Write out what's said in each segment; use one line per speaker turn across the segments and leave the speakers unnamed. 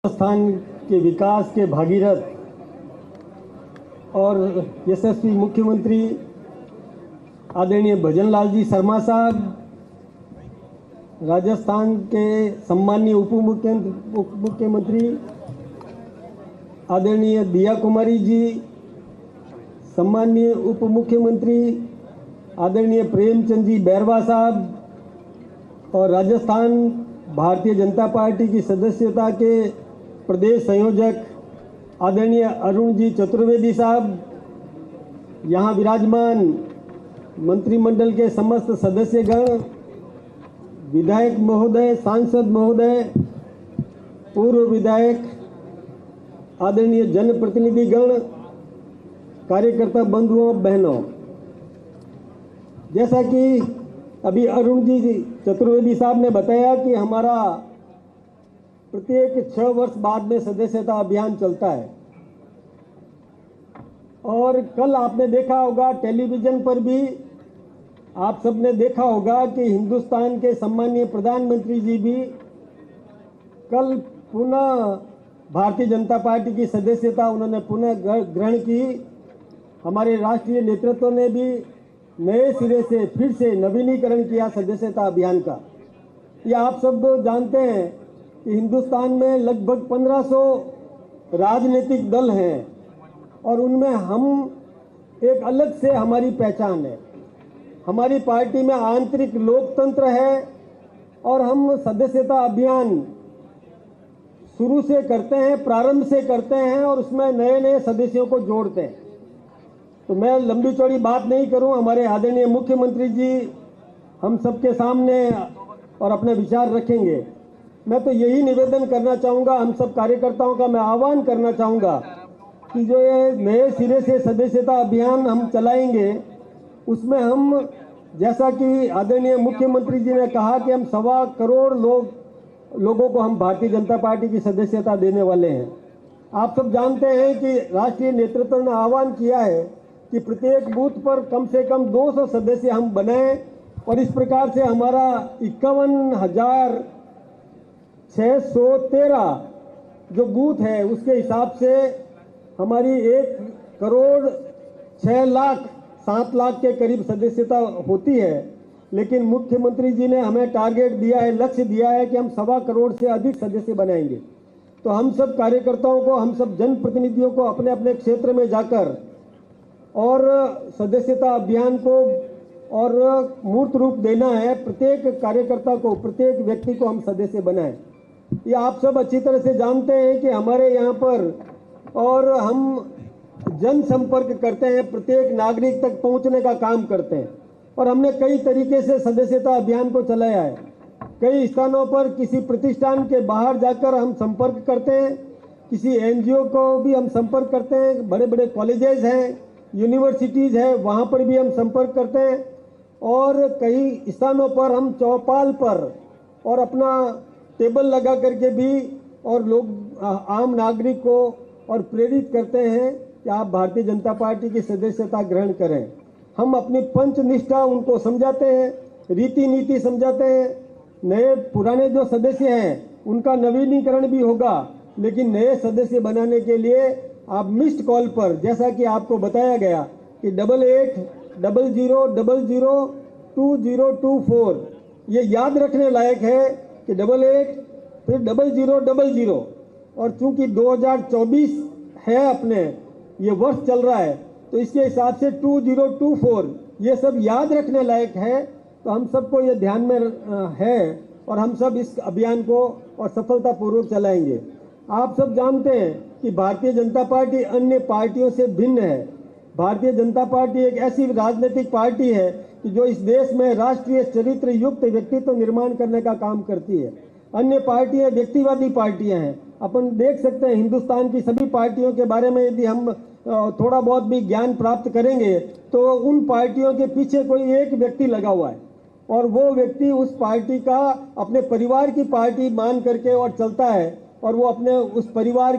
राजस्थान के विकास के भागीरथ और यशस्वी मुख्यमंत्री आदरणीय भजनलाल जी शर्मा साहब, राजस्थान के सम्माननीय उप मुख्यमंत्री आदरणीय दिया कुमारी जी, सम्माननीय उप मुख्यमंत्री आदरणीय प्रेमचंद जी बैरवा साहब और राजस्थान भारतीय जनता पार्टी की सदस्यता के प्रदेश संयोजक आदरणीय अरुण जी चतुर्वेदी साहब, यहाँ विराजमान मंत्रिमंडल के समस्त सदस्यगण, विधायक महोदय, सांसद महोदय, पूर्व विधायक, आदरणीय जनप्रतिनिधिगण, कार्यकर्ता बंधुओं बहनों, जैसा कि अभी अरुण जी चतुर्वेदी साहब ने बताया कि हमारा प्रत्येक 6 वर्ष बाद में सदस्यता अभियान चलता है। और कल आपने देखा होगा टेलीविजन पर भी, आप सबने देखा होगा कि हिंदुस्तान के सम्माननीय प्रधानमंत्री जी भी कल पुनः भारतीय जनता पार्टी की सदस्यता उन्होंने पुनः ग्रहण की। हमारे राष्ट्रीय नेतृत्व ने भी नए सिरे से फिर से नवीनीकरण किया सदस्यता अभियान का। ये आप सब जानते हैं कि हिंदुस्तान में लगभग 1500 राजनीतिक दल हैं और उनमें हम एक अलग से हमारी पहचान है। हमारी पार्टी में आंतरिक लोकतंत्र है और हम सदस्यता अभियान शुरू से करते हैं, प्रारंभ से करते हैं और उसमें नए नए सदस्यों को जोड़ते हैं। तो मैं लंबी चौड़ी बात नहीं करूं, हमारे आदरणीय मुख्यमंत्री जी हम सबके सामने और अपने विचार रखेंगे। मैं तो यही निवेदन करना चाहूँगा, हम सब कार्यकर्ताओं का मैं आह्वान करना चाहूँगा कि जो ये नए सिरे से सदस्यता अभियान हम चलाएंगे उसमें हम, जैसा कि आदरणीय मुख्यमंत्री जी ने कहा कि हम 1.25 करोड़ लोगों को हम भारतीय जनता पार्टी की सदस्यता देने वाले हैं। आप सब जानते हैं कि राष्ट्रीय नेतृत्व ने आह्वान किया है कि प्रत्येक बूथ पर कम से कम 200 सदस्य हम बनाएं और इस प्रकार से हमारा 51,613 जो बूथ है उसके हिसाब से हमारी 1,06,07 लाख के करीब सदस्यता होती है। लेकिन मुख्यमंत्री जी ने हमें टारगेट दिया है, लक्ष्य दिया है कि हम 1.25 करोड़ से अधिक सदस्य बनाएंगे। तो हम सब कार्यकर्ताओं को, हम सब जनप्रतिनिधियों को अपने अपने क्षेत्र में जाकर और सदस्यता अभियान को और मूर्त रूप देना है। प्रत्येक कार्यकर्ता को, प्रत्येक व्यक्ति को हम सदस्य बनाएं। ये आप सब अच्छी तरह से जानते हैं कि हमारे यहाँ पर और हम जनसंपर्क करते हैं, प्रत्येक नागरिक तक पहुँचने का काम करते हैं और हमने कई तरीके से सदस्यता अभियान को चलाया है। कई स्थानों पर किसी प्रतिष्ठान के बाहर जाकर हम संपर्क करते हैं, किसी एनजीओ को भी हम संपर्क करते हैं, बड़े बड़े कॉलेजेस हैं, यूनिवर्सिटीज़ है, वहाँ पर भी हम संपर्क करते हैं और कई स्थानों पर हम चौपाल पर और अपना टेबल लगा करके भी और लोग आम नागरिक को और प्रेरित करते हैं कि आप भारतीय जनता पार्टी की सदस्यता ग्रहण करें। हम अपनी पंच निष्ठा उनको समझाते हैं, रीति नीति समझाते हैं। नए पुराने जो सदस्य हैं उनका नवीनीकरण भी होगा, लेकिन नए सदस्य बनाने के लिए आप मिस्ड कॉल पर, जैसा कि आपको बताया गया कि 8800002024, ये याद रखने लायक है कि 88 फिर 0000। और चूंकि 2024 है, अपने ये वर्ष चल रहा है, तो इसके हिसाब से 2024 ये सब याद रखने लायक है। तो हम सबको ये ध्यान में है और हम सब इस अभियान को और सफलतापूर्वक चलाएंगे। आप सब जानते हैं कि भारतीय जनता पार्टी अन्य पार्टियों से भिन्न है। भारतीय जनता पार्टी एक ऐसी राजनीतिक पार्टी है कि जो इस देश में राष्ट्रीय चरित्र युक्त व्यक्तित्व निर्माण करने का काम करती है। अन्य पार्टियां व्यक्तिवादी पार्टियां हैं। अपन देख सकते हैं हिंदुस्तान की सभी पार्टियों के बारे में यदि हम थोड़ा बहुत भी ज्ञान प्राप्त करेंगे तो उन पार्टियों के पीछे कोई एक व्यक्ति लगा हुआ है और वो व्यक्ति उस पार्टी का अपने परिवार की पार्टी मान करके और चलता है और वो अपने उस परिवार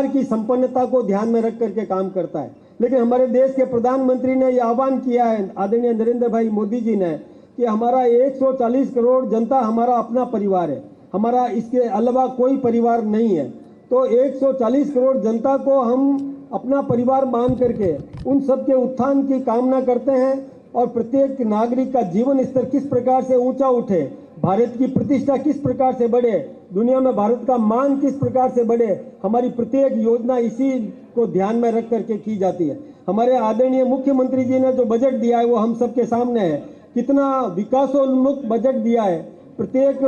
की संपन्नता को ध्यान में रख करके काम करता है। लेकिन हमारे देश के प्रधानमंत्री ने यह आह्वान किया है, आदरणीय नरेंद्र भाई मोदी जी ने, कि हमारा 140 करोड़ जनता हमारा अपना परिवार है। हमारा इसके अलावा कोई परिवार नहीं है। तो 140 करोड़ जनता को हम अपना परिवार मान करके उन सब के उत्थान की कामना करते हैं और प्रत्येक नागरिक का जीवन स्तर किस प्रकार से ऊंचा उठे, भारत की प्रतिष्ठा किस प्रकार से बढ़े, दुनिया में भारत का मान किस प्रकार से बढ़े, हमारी प्रत्येक योजना इसी को ध्यान में रख करके की जाती है। हमारे आदरणीय मुख्यमंत्री जी ने जो बजट दिया है वो हम सबके सामने है। कितना विकासोन्मुख बजट दिया है, प्रत्येक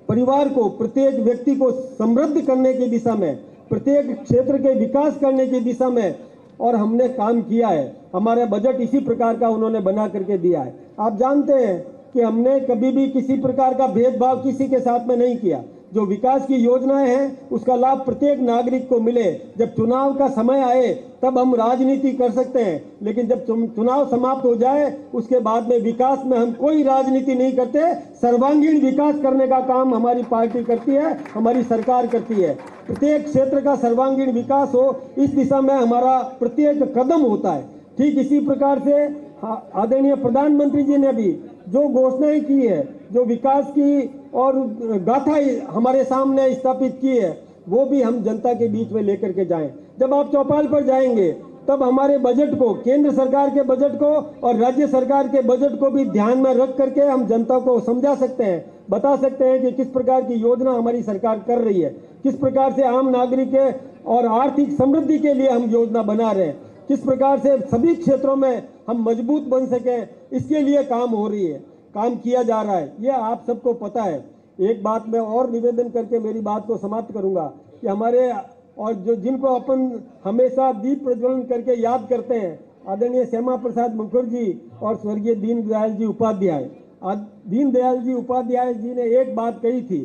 परिवार को, प्रत्येक व्यक्ति को समृद्ध करने की दिशा में, प्रत्येक क्षेत्र के विकास करने की दिशा में, और हमने काम किया है। हमारा बजट इसी प्रकार का उन्होंने बना करके दिया है। आप जानते हैं कि हमने कभी भी किसी प्रकार का भेदभाव किसी के साथ में नहीं किया। जो विकास की योजनाएं हैं उसका लाभ प्रत्येक नागरिक को मिले। जब चुनाव का समय आए तब हम राजनीति कर सकते हैं, लेकिन जब चुनाव समाप्त हो जाए उसके बाद में विकास में हम कोई राजनीति नहीं करते। सर्वांगीण विकास करने का काम हमारी पार्टी करती है, हमारी सरकार करती है। प्रत्येक क्षेत्र का सर्वांगीण विकास हो, इस दिशा में हमारा प्रत्येक कदम होता है। ठीक इसी प्रकार से आदरणीय प्रधानमंत्री जी ने भी जो घोषणाएं की है, जो विकास की और गाथा हमारे सामने स्थापित की है, वो भी हम जनता के बीच में लेकर के जाएं। जब आप चौपाल पर जाएंगे तब हमारे बजट को, केंद्र सरकार के बजट को और राज्य सरकार के बजट को भी ध्यान में रख करके हम जनता को समझा सकते हैं, बता सकते हैं कि किस प्रकार की योजना हमारी सरकार कर रही है, किस प्रकार से आम नागरिक के और आर्थिक समृद्धि के लिए हम योजना बना रहे हैं, किस प्रकार से सभी क्षेत्रों में हम मजबूत बन सके, इसके लिए काम हो रही है, काम किया जा रहा है। ये आप सबको पता है। एक बात मैं और निवेदन करके मेरी बात को समाप्त करूंगा कि हमारे और जो जिनको अपन हमेशा दीप प्रज्वलन करके याद करते हैं, आदरणीय श्यामा प्रसाद मुखर्जी और स्वर्गीय दीनदयाल जी उपाध्याय। दीनदयाल जी उपाध्याय जी ने एक बात कही थी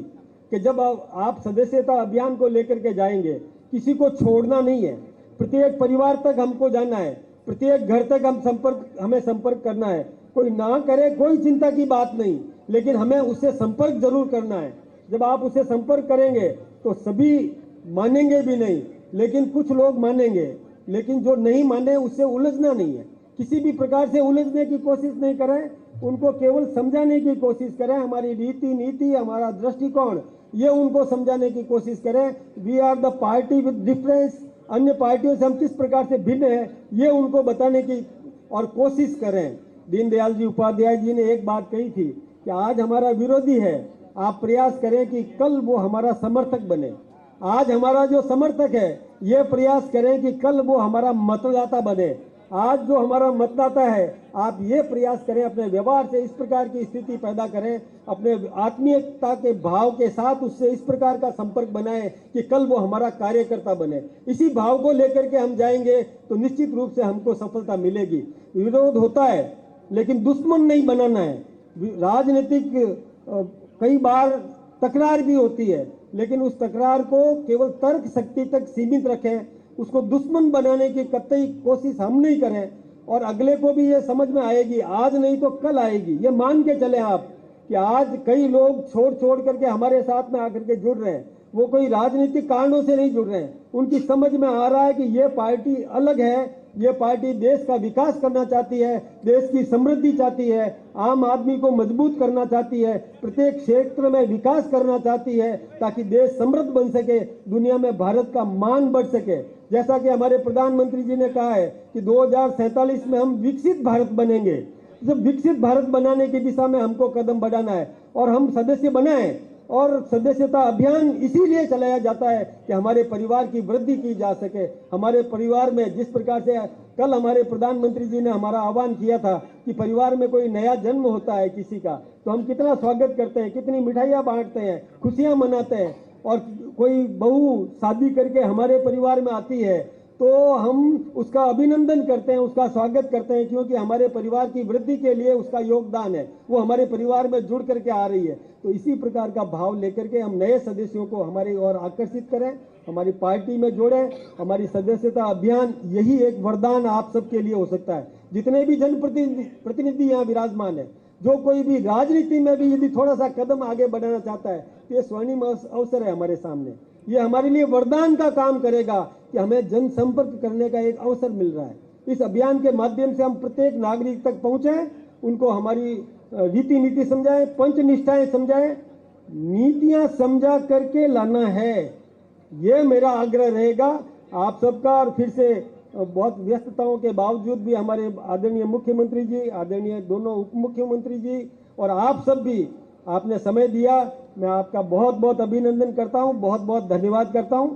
कि जब आप सदस्यता अभियान को लेकर के जाएंगे, किसी को छोड़ना नहीं है, प्रत्येक परिवार तक हमको जाना है, प्रत्येक घर तक हमें संपर्क करना है। कोई ना करे कोई चिंता की बात नहीं, लेकिन हमें उससे संपर्क जरूर करना है। जब आप उससे संपर्क करेंगे तो सभी मानेंगे भी नहीं, लेकिन कुछ लोग मानेंगे, लेकिन जो नहीं माने उससे उलझना नहीं है। किसी भी प्रकार से उलझने की कोशिश नहीं करें, उनको केवल समझाने की कोशिश करें। हमारी रीति नीति, हमारा दृष्टिकोण, ये उनको समझाने की कोशिश करें। We are the party with difference, अन्य पार्टियों से हम किस प्रकार से भिन्न है, ये उनको बताने की और कोशिश करें। दीनदयाल जी उपाध्याय जी ने एक बात कही थी कि आज हमारा विरोधी है, आप प्रयास करें कि कल वो हमारा समर्थक बने। आज हमारा जो समर्थक है, ये प्रयास करें कि कल वो हमारा मतदाता बने। आज जो हमारा मतदाता है, आप ये प्रयास करें, अपने व्यवहार से इस प्रकार की स्थिति पैदा करें, अपने आत्मीयता के भाव के साथ उससे इस प्रकार का संपर्क बनाएं कि कल वो हमारा कार्यकर्ता बने। इसी भाव को लेकर के हम जाएंगे तो निश्चित रूप से हमको सफलता मिलेगी। विरोध होता है लेकिन दुश्मन नहीं बनाना है। राजनीतिक कई बार तकरार भी होती है, लेकिन उस तकरार को केवल तर्क शक्ति तक सीमित रखें, उसको दुश्मन बनाने की कतई कोशिश हम नहीं करें। और अगले को भी ये समझ में आएगी, आज नहीं तो कल आएगी। ये मान के चले आप कि आज कई लोग छोड़ करके हमारे साथ में आकर के जुड़ रहे हैं, वो कोई राजनीतिक कारणों से नहीं जुड़ रहे हैं। उनकी समझ में आ रहा है कि ये पार्टी अलग है, ये पार्टी देश का विकास करना चाहती है, देश की समृद्धि चाहती है, आम आदमी को मजबूत करना चाहती है, प्रत्येक क्षेत्र में विकास करना चाहती है, ताकि देश समृद्ध बन सके, दुनिया में भारत का मान बढ़ सके। जैसा कि हमारे प्रधानमंत्री जी ने कहा है कि 2047 में हम विकसित भारत बनेंगे। जब विकसित भारत बनाने की दिशा में हमको कदम बढ़ाना है और हम सदस्य बनाए, और सदस्यता अभियान इसीलिए चलाया जाता है कि हमारे परिवार की वृद्धि की जा सके। हमारे परिवार में जिस प्रकार से कल हमारे प्रधानमंत्री जी ने हमारा आह्वान किया था कि परिवार में कोई नया जन्म होता है किसी का, तो हम कितना स्वागत करते हैं, कितनी मिठाइयाँ बांटते हैं, खुशियाँ मनाते हैं। और कोई बहू शादी करके हमारे परिवार में आती है तो हम उसका अभिनंदन करते हैं, उसका स्वागत करते हैं, क्योंकि हमारे परिवार की वृद्धि के लिए उसका योगदान है, वो हमारे परिवार में जुड़ करके आ रही है। तो इसी प्रकार का भाव लेकर के हम नए सदस्यों को हमारी ओर आकर्षित करें, हमारी पार्टी में जोड़ें। हमारी सदस्यता अभियान यही एक वरदान आप सबके लिए हो सकता है। जितने भी जनप्रतिनिधि यहाँ विराजमान है, जो कोई भी राजनीति में भी यदि थोड़ा सा कदम आगे बढ़ाना चाहता है, तो ये स्वर्णिम अवसर है हमारे सामने। ये हमारे लिए वरदान का काम करेगा कि हमें जनसंपर्क करने का एक अवसर मिल रहा है। इस अभियान के माध्यम से हम प्रत्येक नागरिक तक पहुंचे, उनको हमारी रीति नीति समझाएं, पंच निष्ठाएं समझाएं, नीतियां समझा करके लाना है, ये मेरा आग्रह रहेगा आप सबका। और फिर से बहुत व्यस्तताओं के बावजूद भी हमारे आदरणीय मुख्यमंत्री जी, आदरणीय दोनों उप मुख्यमंत्री जी और आप सब भी आपने समय दिया, मैं आपका बहुत बहुत अभिनंदन करता हूं, बहुत बहुत धन्यवाद करता हूं।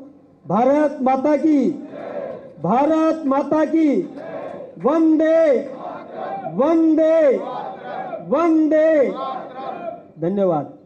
भारत माता की, भारत माता की, वंदे वंदे वंदे। धन्यवाद।